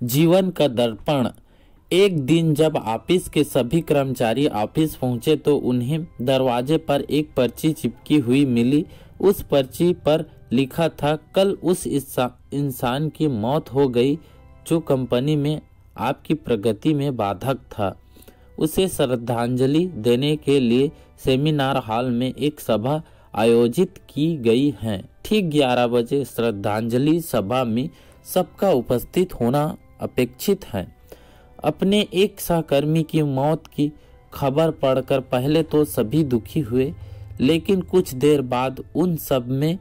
जीवन का दर्पण। एक दिन जब ऑफिस के सभी कर्मचारी ऑफिस पहुंचे तो उन्हें दरवाजे पर एक पर्ची चिपकी हुई मिली। उस पर्ची पर लिखा था, कल उस इंसान की मौत हो गई जो कंपनी में आपकी प्रगति में बाधक था। उसे श्रद्धांजलि देने के लिए सेमिनार हॉल में एक सभा आयोजित की गई है। ठीक 11 बजे श्रद्धांजलि सभा में सबका उपस्थित होना अपेक्षित है। अपने एक सहकर्मी की मौत की खबर पढ़कर पहले तो सभी दुखी हुए, लेकिन कुछ देर बाद उन सब में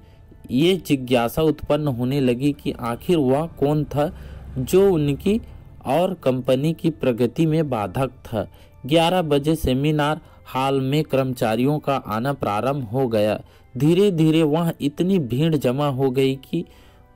ये जिज्ञासा उत्पन्न होने लगी कि आखिर वह कौन था जो उनकी और कंपनी की प्रगति में बाधक था। 11 बजे सेमिनार हॉल में कर्मचारियों का आना प्रारंभ हो गया। धीरे धीरे वहाँ इतनी भीड़ जमा हो गई कि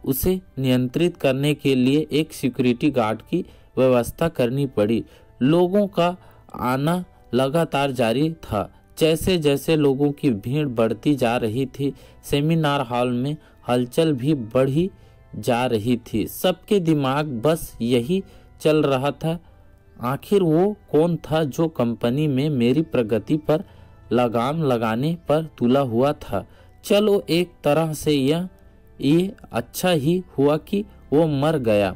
उसे नियंत्रित करने के लिए एक सिक्योरिटी गार्ड की व्यवस्था करनी पड़ी। लोगों का आना लगातार जारी था। जैसे जैसे लोगों की भीड़ बढ़ती जा रही थी, सेमिनार हॉल में हलचल भी बढ़ी जा रही थी। सबके दिमाग बस यही चल रहा था, आखिर वो कौन था जो कंपनी में मेरी प्रगति पर लगाम लगाने पर तुला हुआ था। चलो एक तरह से ये अच्छा ही हुआ कि वो मर गया।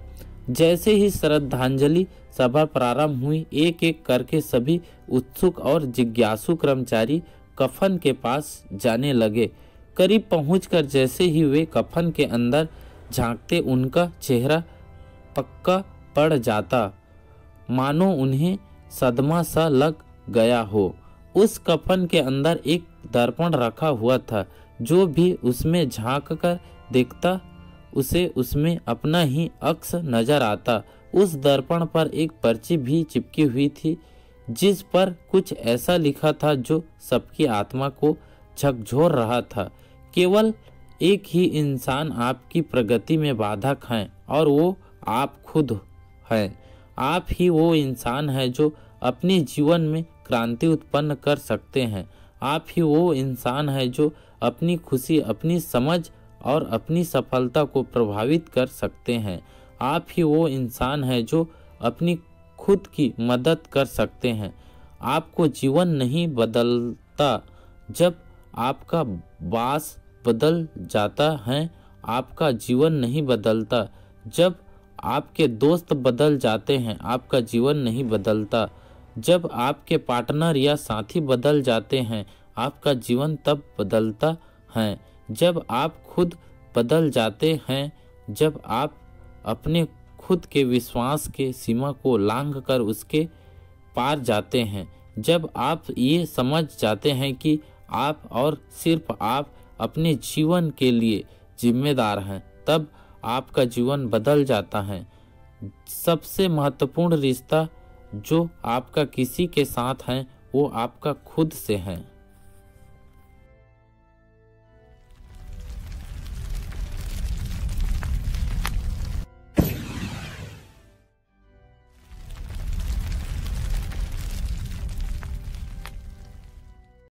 जैसे ही श्रद्धांजलि सभा प्रारंभ हुई, एक एक करके सभी उत्सुक और जिज्ञासु कर्मचारी कफन के पास जाने लगे। करीब पहुंचकर जैसे ही वे कफन के अंदर झांकते, उनका चेहरा पक्का पड़ जाता, मानो उन्हें सदमा सा लग गया हो। उस कफन के अंदर एक दर्पण रखा हुआ था। जो भी उसमें झांक कर देखता, उसे उसमें अपना ही अक्स नजर आता। उस दर्पण पर एक पर्ची भी चिपकी हुई थी, जिस पर कुछ ऐसा लिखा था जो सबकी आत्मा को झकझोर रहा था। केवल एक ही इंसान आपकी प्रगति में बाधक है, और वो आप खुद हैं। आप ही वो इंसान है जो अपने जीवन में क्रांति उत्पन्न कर सकते हैं। आप ही वो इंसान है जो अपनी खुशी, अपनी समझ और अपनी सफलता को प्रभावित कर सकते हैं। आप ही वो इंसान है जो अपनी खुद की मदद कर सकते हैं। आपको जीवन नहीं बदलता जब आपका बॉस बदल जाता है, आपका जीवन नहीं बदलता जब आपके दोस्त बदल जाते हैं, आपका जीवन नहीं बदलता जब आपके पार्टनर या साथी बदल जाते हैं, आपका जीवन तब बदलता है जब आप खुद बदल जाते हैं, जब आप अपने खुद के विश्वास के सीमा को लांघ कर उसके पार जाते हैं, जब आप ये समझ जाते हैं कि आप और सिर्फ आप अपने जीवन के लिए जिम्मेदार हैं, तब आपका जीवन बदल जाता है। सबसे महत्वपूर्ण रिश्ता जो आपका किसी के साथ है, वो आपका खुद से है।